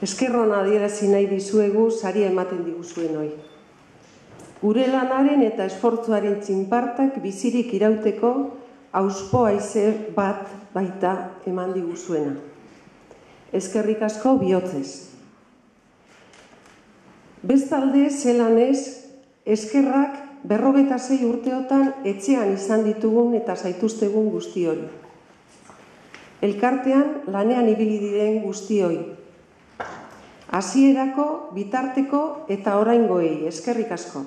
Eskerron adierazi nahi dizuegu saria ematen diguzuen hoi. Gure lanaren eta esfortzuaren txinpartak bizirik irauteko auspo haize bat baita eman diguzuena. Eskerrik asko bihotzez. Bestalde, zelanez, eskerrak 56 urteotan etxean izan ditugun eta zaituztegun guzti hori. Elkartean lanean ibili diren guzti hori. Hasierako, bitarteko eta oraingoei, eskerrik asko.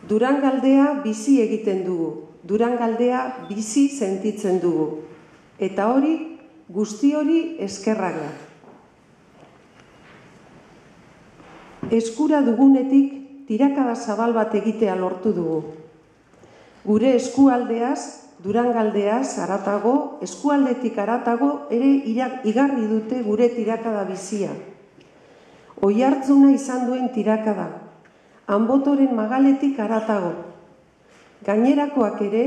Durangaldea bizi egiten dugu, Durangaldea bizi sentitzen dugu. Eta hori, guzti hori eskerrak da. Eskura dugunetik tirakada zabal bat egitea lortu dugu. Gure eskualdeaz, Durangaldeaz haratago, eskualdetik haratago ere igarri dute gure tirakada bizia. Oihartzuna izan duen tirakada, Anbotoren magaletik haratago. Gainerakoak ere,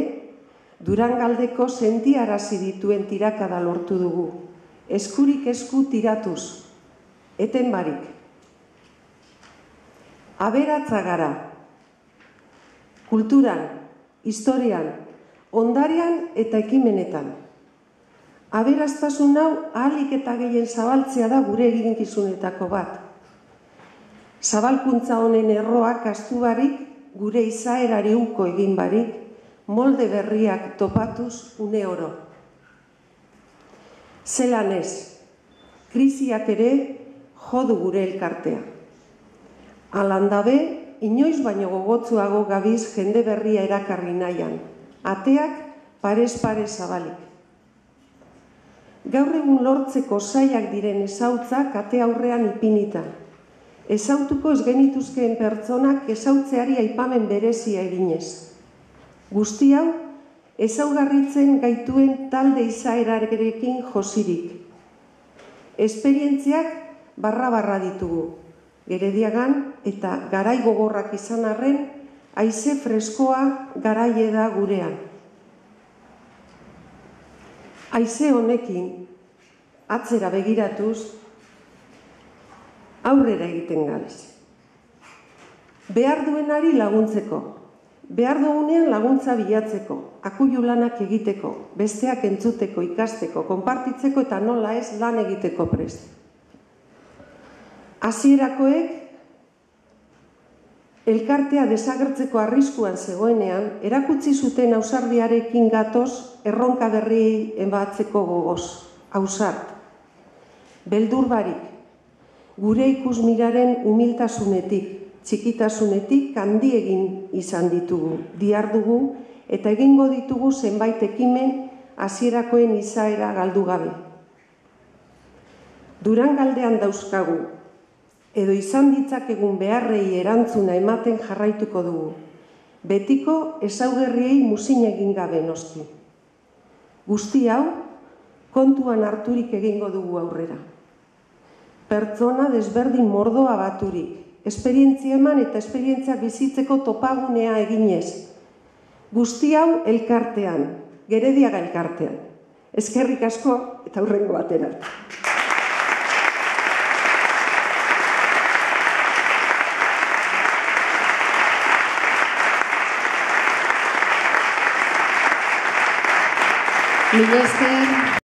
Durangaldeko sentiarazi dituen tirakada lortu dugu. Eskurik esku tiratuz, eten barik. Aberatza gara. Kulturan, historian, ondarean eta ekimenetan. Aberastasun hau ahalik eta gehien zabaltzea da gure eginkizunetako bat. Zabalkuntza honen erroak astu barik, gure izaerari uko egin barik, molde berriak topatuz une oro. Zelan ez, krisiak ere jodu gure elkartea. Alandabe, inoiz baino gogotsuago gabiz jende berria erakarri nahian. Ateak parez zabalik. Gaur egun lortzeko zailak diren ezautzak ate aurrean ipinita. Ezautuko ez genituzkeen pertsonak ezautzeari aipamen berezia eginez. Guzti hau, ezaugarritzen gaituen talde izaerarekin josirik. Esperientziak barra ditugu. Gerediagan eta garai gogorrak izan arren, haize freskoa garaie da gurean. Haize honekin, atzera begiratuz, aurrera egiten gabiz. Behar duenari laguntzeko, behar dugunean laguntza bilatzeko, akuilu lanak egiteko, besteak entzuteko, ikasteko, konpartitzeko eta nola ez lan egiteko prest. Hasierakoek, elkartea desagertzeko arriskuan zegoenean, erakutsi zuten ausardiarekin gatoz erronka berriei ebatzeko gogoz, ausart. Beldur barik, gure ikusmiraren humiltasunetik, txikitasunetik handiegin izan ditugu, dihardugu eta egingo ditugu zenbait ekimen hasierakoen izaera galdu gabe. Durangaldean dauzkagu, edo izan ditzakegun beharrei erantzuna ematen jarraituko dugu. Betiko ezaugarriei muzin egin gabe noski. Guzti hau, kontuan harturik egingo dugu aurrera. Pertsona desberdin mordoa baturik, esperientzia eman eta esperientzia bizitzeko topagunea eginez. Guzti hau elkartean, Gerediaga elkartean. Eskerrik asko eta hurrengo batera. Mila esker.